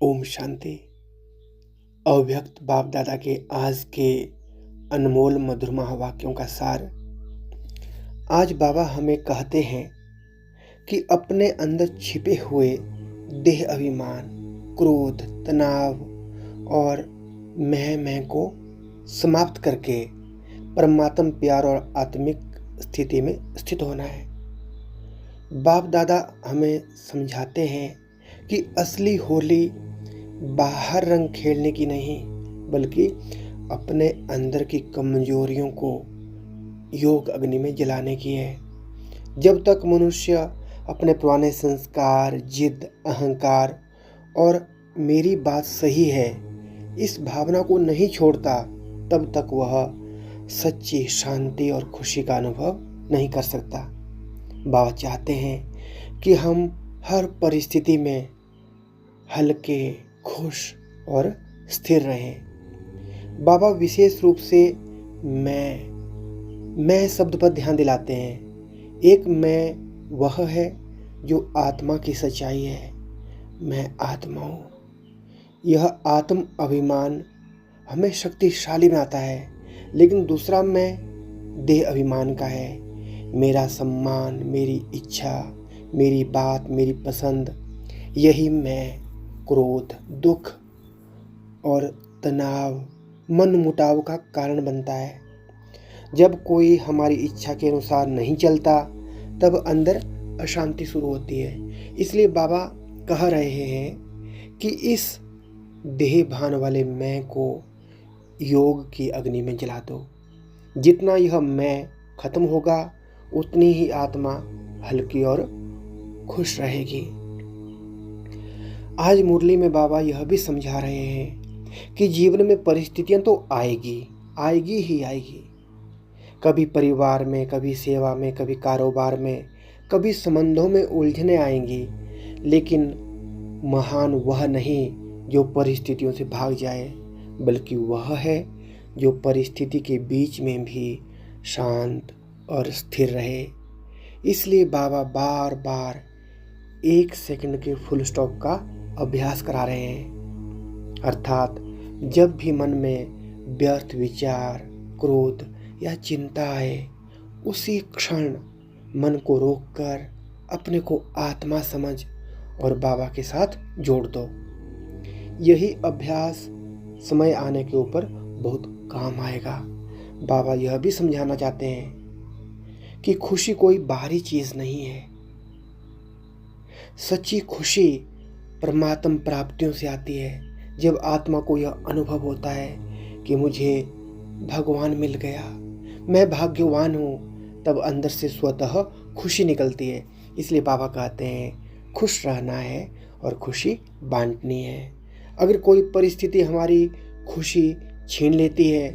ओम शांति। अव्यक्त बाप दादा के आज के अनमोल मधुरमा वाक्यों का सार। आज बाबा हमें कहते हैं कि अपने अंदर छिपे हुए देह अभिमान, क्रोध, तनाव और मैं को समाप्त करके परमात्म प्यार और आत्मिक स्थिति में स्थित होना है। बाप दादा हमें समझाते हैं कि असली होली बाहर रंग खेलने की नहीं, बल्कि अपने अंदर की कमजोरियों को योग अग्नि में जलाने की है। जब तक मनुष्य अपने पुराने संस्कार, जिद, अहंकार और मेरी बात सही है इस भावना को नहीं छोड़ता, तब तक वह सच्ची शांति और खुशी का अनुभव नहीं कर सकता। बाबा चाहते हैं कि हम हर परिस्थिति में हल्के, खुश और स्थिर रहें। बाबा विशेष रूप से मैं शब्द पर ध्यान दिलाते हैं। एक मैं वह है जो आत्मा की सच्चाई है। मैं आत्मा हूँ। यह आत्म अभिमान हमें शक्तिशाली बनाता है, लेकिन दूसरा मैं देह अभिमान का है। मेरा सम्मान, मेरी इच्छा, मेरी बात, मेरी पसंद, यही मैं क्रोध, दुख और तनाव, मन मुटाव का कारण बनता है। जब कोई हमारी इच्छा के अनुसार नहीं चलता, तब अंदर अशांति शुरू होती है। इसलिए बाबा कह रहे हैं कि इस देह भान वाले मैं को योग की अग्नि में जला दो। जितना यह मैं खत्म होगा, उतनी ही आत्मा हल्की और खुश रहेगी। आज मुरली में बाबा यह भी समझा रहे हैं कि जीवन में परिस्थितियां तो आएगी ही आएगी। कभी परिवार में, कभी सेवा में, कभी कारोबार में, कभी संबंधों में उलझने आएंगी, लेकिन महान वह नहीं जो परिस्थितियों से भाग जाए, बल्कि वह है जो परिस्थिति के बीच में भी शांत और स्थिर रहे। इसलिए बाबा बार बार 1 सेकंड के फुल स्टॉप का अभ्यास करा रहे हैं। अर्थात जब भी मन में व्यर्थ विचार, क्रोध या चिंता आए, उसी क्षण मन को रोककर अपने को आत्मा समझ और बाबा के साथ जोड़ दो। यही अभ्यास समय आने के ऊपर बहुत काम आएगा। बाबा यह भी समझाना चाहते हैं कि खुशी कोई बाहरी चीज नहीं है। सच्ची खुशी परमात्म प्राप्तियों से आती है। जब आत्मा को यह अनुभव होता है कि मुझे भगवान मिल गया, मैं भाग्यवान हूँ, तब अंदर से स्वतः खुशी निकलती है। इसलिए बाबा कहते हैं खुश रहना है और खुशी बांटनी है। अगर कोई परिस्थिति हमारी खुशी छीन लेती है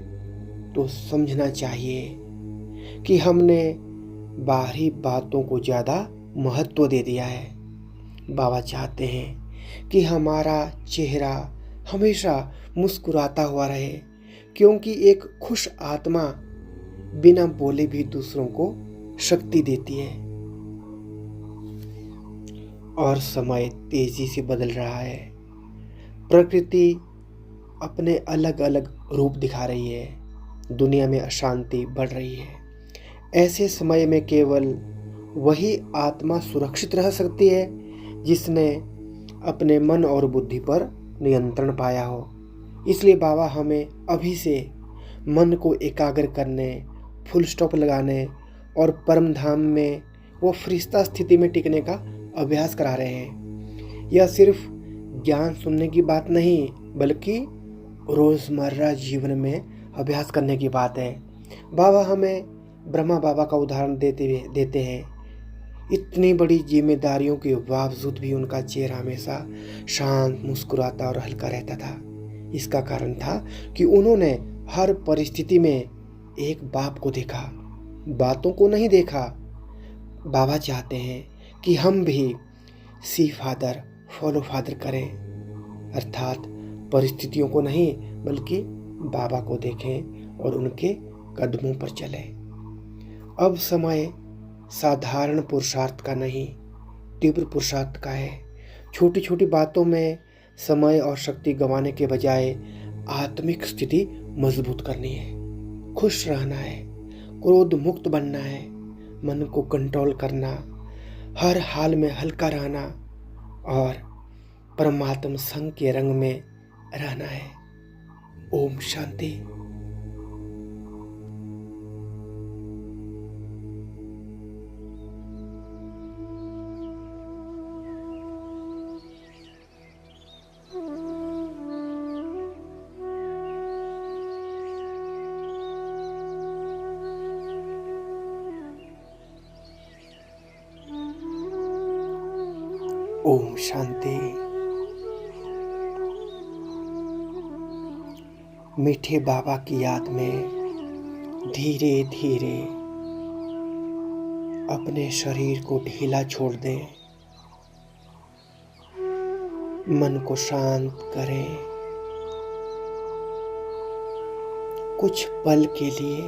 तो समझना चाहिए कि हमने बाहरी बातों को ज़्यादा महत्व दे दिया है। बाबा चाहते हैं कि हमारा चेहरा हमेशा मुस्कुराता हुआ रहे, क्योंकि एक खुश आत्मा बिना बोले भी दूसरों को शक्ति देती है। और समय तेजी से बदल रहा है। प्रकृति अपने अलग अलग रूप दिखा रही है। दुनिया में अशांति बढ़ रही है। ऐसे समय में केवल वही आत्मा सुरक्षित रह सकती है जिसने अपने मन और बुद्धि पर नियंत्रण पाया हो। इसलिए बाबा हमें अभी से मन को एकाग्र करने, फुल स्टॉप लगाने और परम धाम में वो फरिश्ता स्थिति में टिकने का अभ्यास करा रहे हैं। यह सिर्फ ज्ञान सुनने की बात नहीं, बल्कि रोज़मर्रा जीवन में अभ्यास करने की बात है। बाबा हमें ब्रह्मा बाबा का उदाहरण देते हैं। इतनी बड़ी जिम्मेदारियों के बावजूद भी उनका चेहरा हमेशा शांत, मुस्कुराता और हल्का रहता था। इसका कारण था कि उन्होंने हर परिस्थिति में एक बाप को देखा, बातों को नहीं देखा। बाबा चाहते हैं कि हम भी सी फादर फॉलो फादर करें, अर्थात परिस्थितियों को नहीं बल्कि बाबा को देखें और उनके कदमों पर चलें। अब समय साधारण पुरुषार्थ का नहीं, तीव्र पुरुषार्थ का है। छोटी छोटी बातों में समय और शक्ति गंवाने के बजाय आत्मिक स्थिति मजबूत करनी है, खुश रहना है, क्रोध मुक्त बनना है, मन को कंट्रोल करना, हर हाल में हल्का रहना और परमात्म संग के रंग में रहना है। ओम शांति। ओम शांति। मीठे बाबा की याद में धीरे धीरे अपने शरीर को ढीला छोड़ दें, मन को शांत करें। कुछ पल के लिए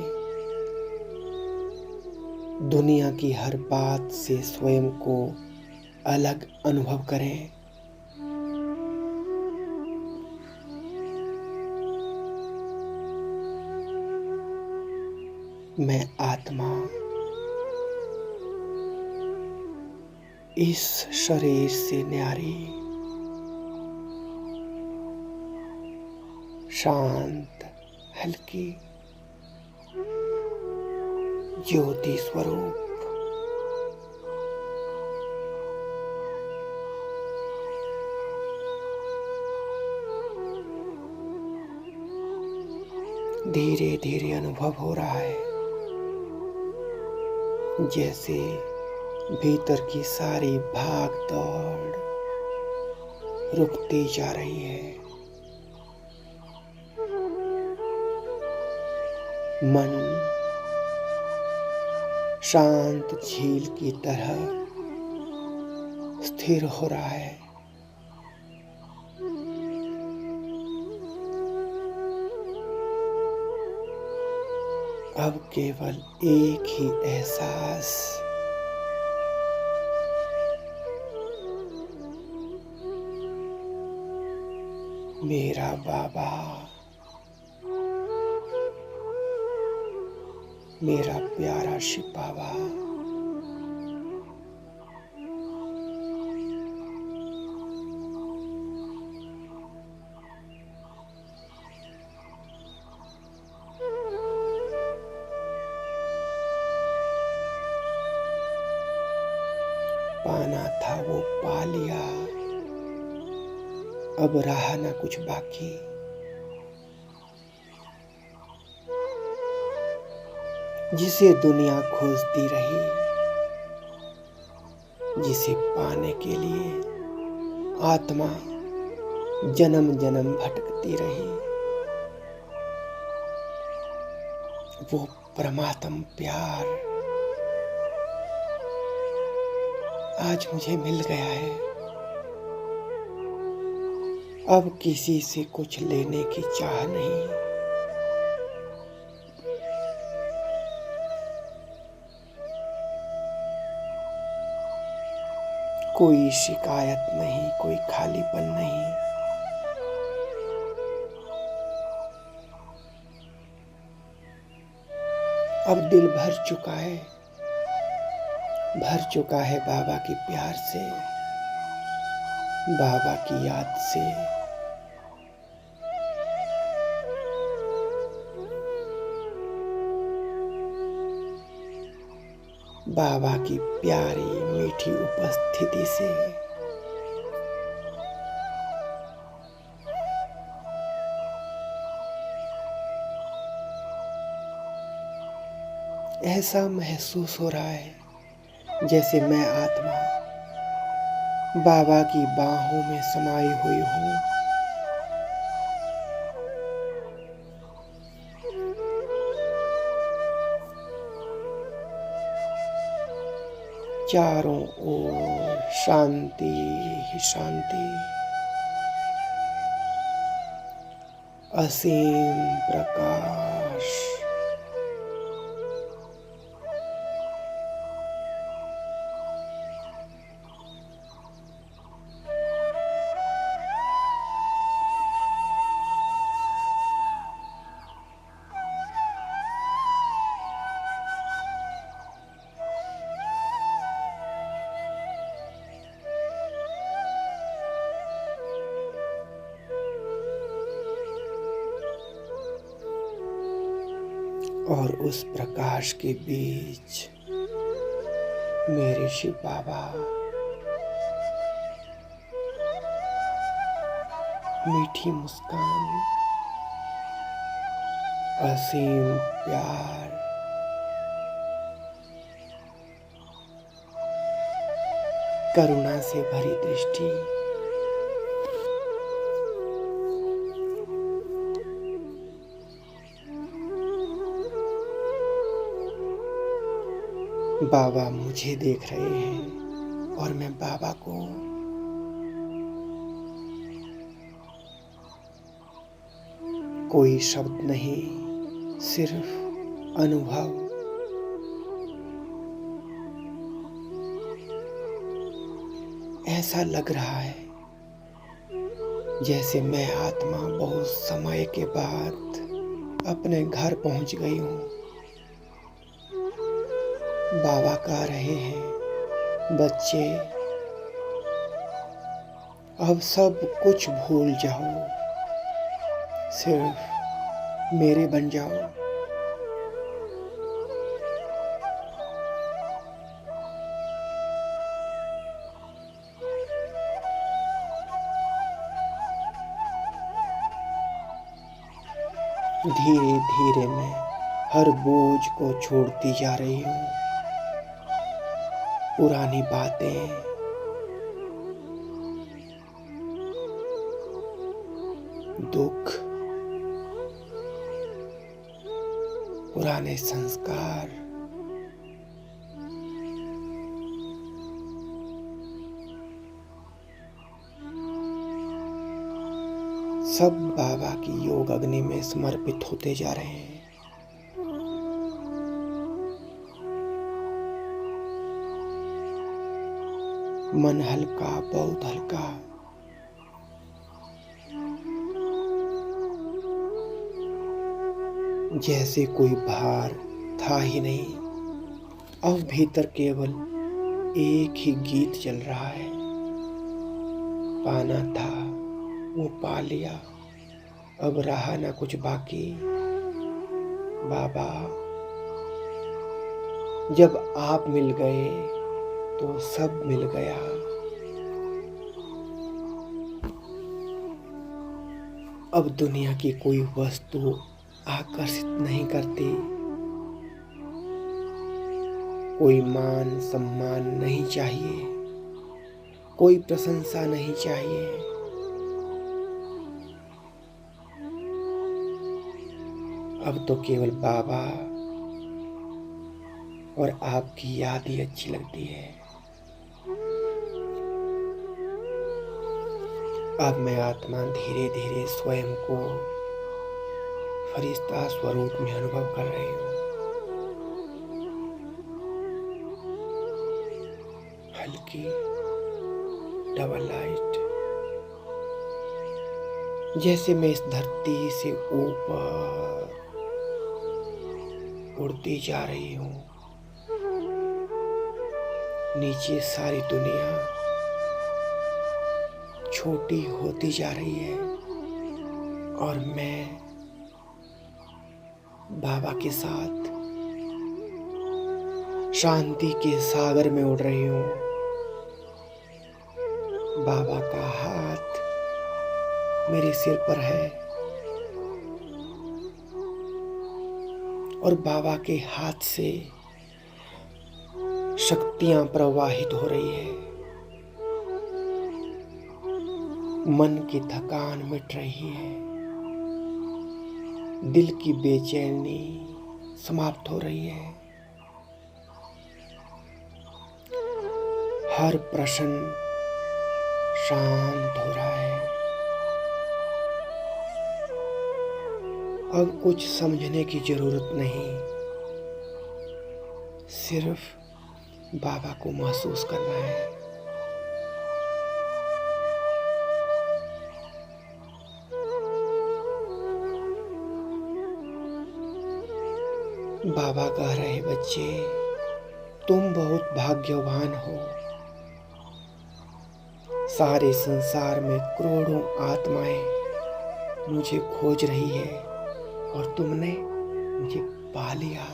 दुनिया की हर बात से स्वयं को अलग अनुभव करें। मैं आत्मा इस शरीर से न्यारी, शांत, हल्की ज्योति स्वरूप। धीरे धीरे अनुभव हो रहा है जैसे भीतर की सारी भाग दौड़ रुकती जा रही है। मन शांत झील की तरह स्थिर हो रहा है। अब केवल एक ही एहसास, मेरा बाबा, मेरा प्यारा शिव बाबा। पाना था वो पा लिया, अब रहा ना कुछ बाकी। जिसे दुनिया खोजती रही, जिसे पाने के लिए आत्मा जन्म जन्म भटकती रही, वो परमात्म प्यार आज मुझे मिल गया है। अब किसी से कुछ लेने की चाह नहीं। कोई शिकायत नहीं, कोई खालीपन नहीं। अब दिल भर चुका है बाबा के प्यार से, बाबा की याद से। बाबा की प्यारी मीठी उपस्थिति से। ऐसा महसूस हो रहा है जैसे मैं आत्मा बाबा की बाहों में समाई हुई हूँ। चारों ओर शांति ही शांति, असीम प्रकाश। और उस प्रकाश के बीच मेरे शिव बाबा मीठी मुस्कान, असीम प्यार, करुणा से भरी दृष्टि, बाबा मुझे देख रहे हैं और मैं बाबा को। कोई शब्द नहीं, सिर्फ अनुभव। ऐसा लग रहा है जैसे मैं आत्मा बहुत समय के बाद अपने घर पहुंच गई हूं। बाबा कह रहे हैं, बच्चे अब सब कुछ भूल जाओ, सिर्फ मेरे बन जाओ। धीरे धीरे मैं हर बोझ को छोड़ती जा रही हूँ। पुरानी बातें, दुख, पुराने संस्कार, सब बाबा की योग अग्नि में समर्पित होते जा रहे हैं। मन हल्का, बहुत हल्का। जैसे कोई भार था ही नहीं। अब भीतर केवल एक ही गीत चल रहा है। पाना था वो पा लिया, अब रहा ना कुछ बाकी। बाबा जब आप मिल गए तो सब मिल गया। अब दुनिया की कोई वस्तु आकर्षित नहीं करती। कोई मान सम्मान नहीं चाहिए, कोई प्रशंसा नहीं चाहिए। अब तो केवल बाबा और आपकी याद ही अच्छी लगती है। अब मैं आत्मा धीरे धीरे स्वयं को फरिश्ता स्वरूप में अनुभव कर रही हूँ। हल्की डबल लाइट, जैसे मैं इस धरती से ऊपर उड़ती जा रही हूँ। नीचे सारी दुनिया छोटी होती जा रही है और मैं बाबा के साथ शांति के सागर में उड़ रही हूँ। बाबा का हाथ मेरे सिर पर है और बाबा के हाथ से शक्तियां प्रवाहित हो रही है। मन की थकान मिट रही है, दिल की बेचैनी समाप्त हो रही है। हर प्रश्न शांत हो रहा है। अब कुछ समझने की जरूरत नहीं, सिर्फ बाबा को महसूस करना है। बाबा कह रहे, बच्चे तुम बहुत भाग्यवान हो। सारे संसार में करोड़ों आत्माएं मुझे खोज रही है और तुमने मुझे पा लिया।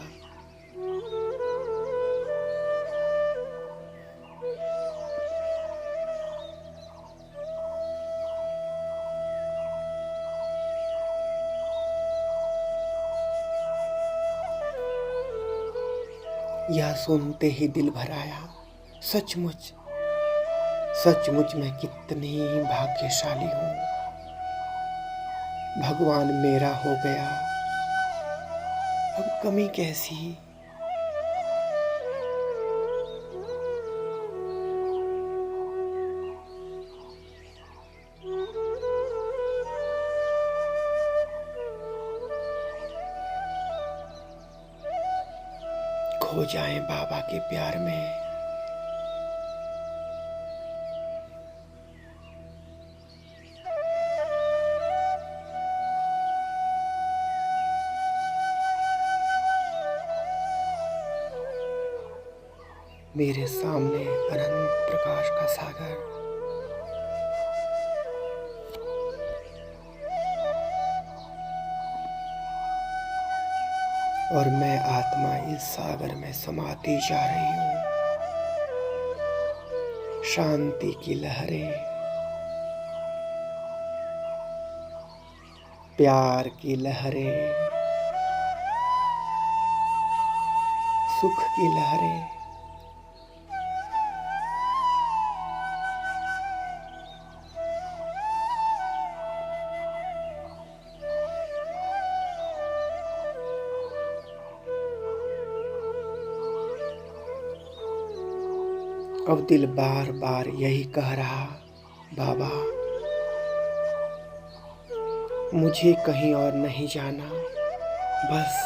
यह सुनते ही दिल भर आया। सचमुच सचमुच मैं कितनी भाग्यशाली हूँ। भगवान मेरा हो गया, अब कमी कैसी। खो जाएं बाबा के प्यार में। मेरे सामने अनंत प्रकाश का सागर, और मैं आत्मा इस सागर में समाती जा रही हूँ। शांति की लहरें, प्यार की लहरें, सुख की लहरें, अब दिल बार बार यही कह रहा, बाबा मुझे कहीं और नहीं जाना, बस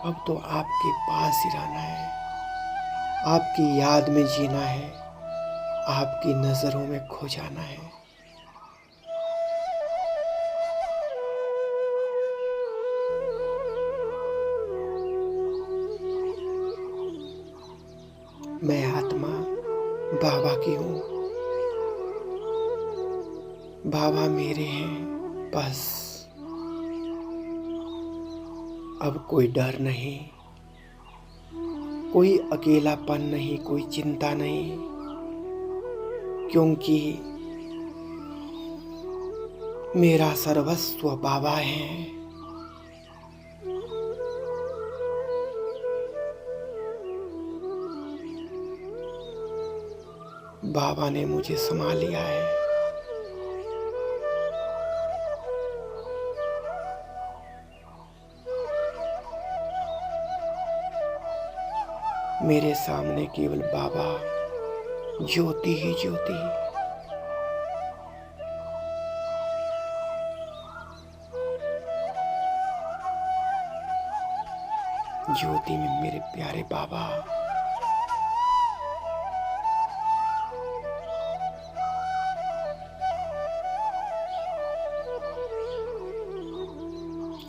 अब तो आपके पास ही रहना है, आपकी याद में जीना है, आपकी नजरों में खो जाना है। मैं आत्मा बाबा की हूँ, बाबा मेरे हैं बस। अब कोई डर नहीं, कोई अकेलापन नहीं, कोई चिंता नहीं, क्योंकि मेरा सर्वस्व बाबा है। बाबा ने मुझे संभाल लिया है। मेरे सामने केवल बाबा, ज्योति ही ज्योति। ज्योति में मेरे प्यारे बाबा।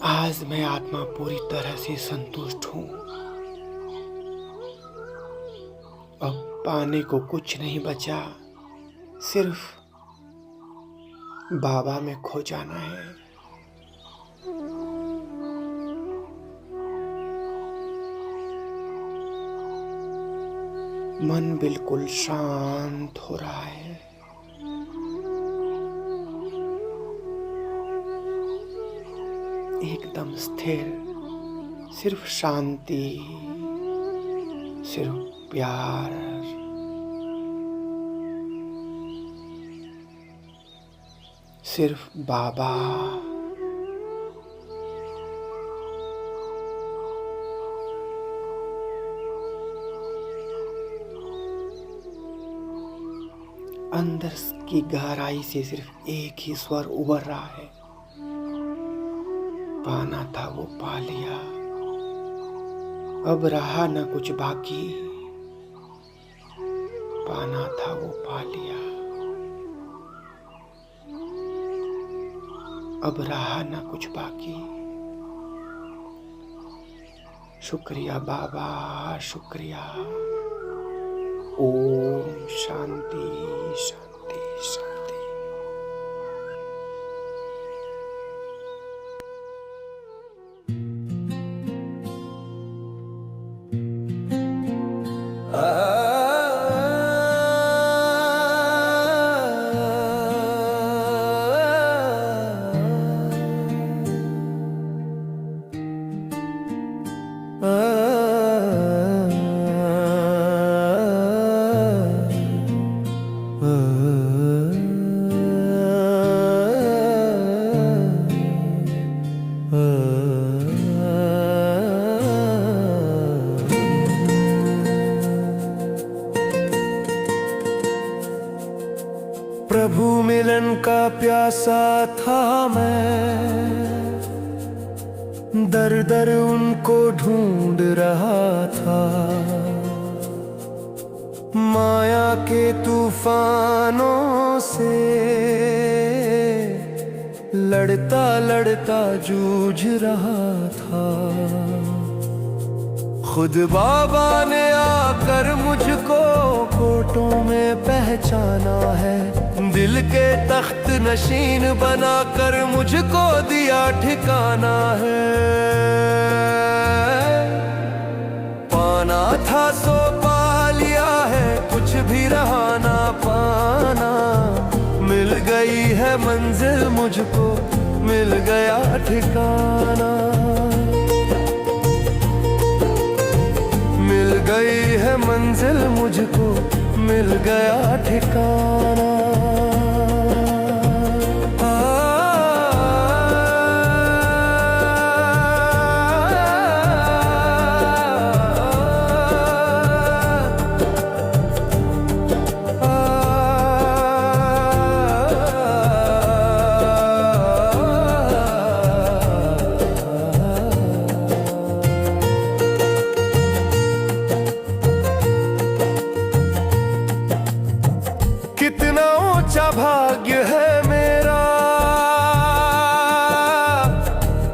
आज मैं आत्मा पूरी तरह से संतुष्ट हूँ। अब पाने को कुछ नहीं बचा, सिर्फ बाबा में खो जाना है। मन बिल्कुल शांत हो रहा है। एकदम स्थिर, सिर्फ शांति, सिर्फ प्यार, सिर्फ बाबा। अंदर की गहराई से सिर्फ एक ही स्वर उभर रहा है, पाना था वो पा लिया, अब रहा न कुछ बाकी, पाना था वो पा लिया, अब रहा न कुछ बाकी। शुक्रिया बाबा, शुक्रिया। ओम शांति शांति शांति। प्रभु मिलन का प्यासा था मैं, दर दर उनको ढूंढ रहा था। माया के तूफानों से लड़ता लड़ता जूझ रहा था। खुद बाबा ने आकर मुझको कोटों में पहचाना है। दिल के तख्त नशीन बनाकर मुझको दिया ठिकाना है। पाना था सो पा लिया है, कुछ भी रहा ना पाना। मिल गई है मंजिल मुझको, मिल गया ठिकाना। मिल गई है मंजिल मुझको, मिल गया ठिकाना। कितना ऊंचा भाग्य है मेरा,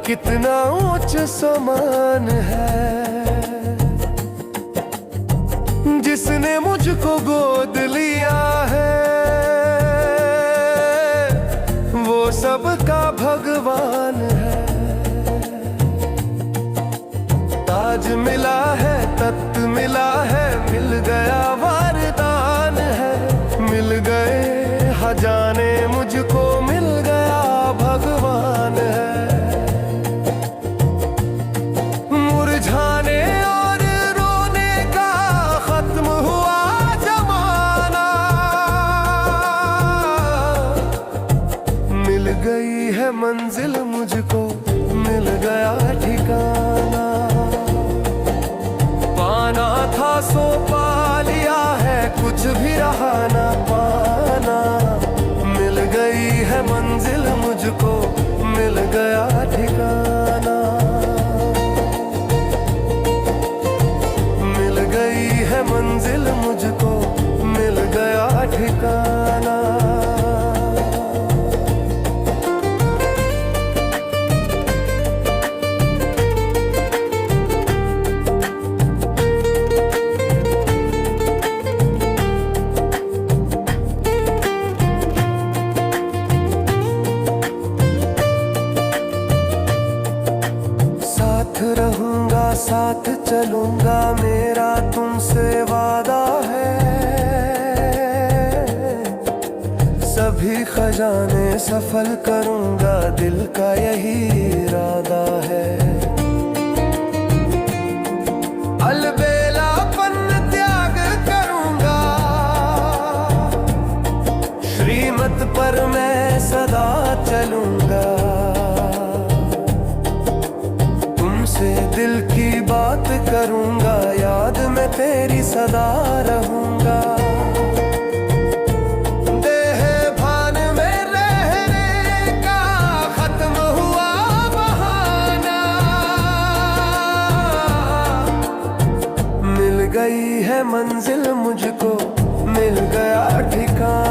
कितना ऊंच समान है। जिसने मुझको गोद लिया है, वो सबका भगवान है। ताज मिला है, तख्त मिला है, मिल गया वरदान है। मिल गए खजाने मुझको, मिल गया भगवान है। मुरझाने और रोने का खत्म हुआ जमाना। मिल गई है मंजिल मुझको, मिल गया ठिकाना। पाना था सो पा लिया है, कुछ भी रहा ना पाना। मिल गई है मंजिल मुझको, मिल गया ठिकाना। मिल गई है मंजिल मुझको, मिल गया ठिकाना। रहूंगा साथ चलूंगा, मेरा तुमसे वादा है। सभी खजाने सफल करूंगा, दिल का यही इरादा है। अलबेलापन त्याग करूंगा, श्रीमत पर मैं सदा चलूंगा। दिल की बात करूंगा, याद में तेरी सदा रहूंगा। देह भान में रहने का खत्म हुआ बहाना। मिल गई है मंजिल मुझको, मिल गया ठिकाना।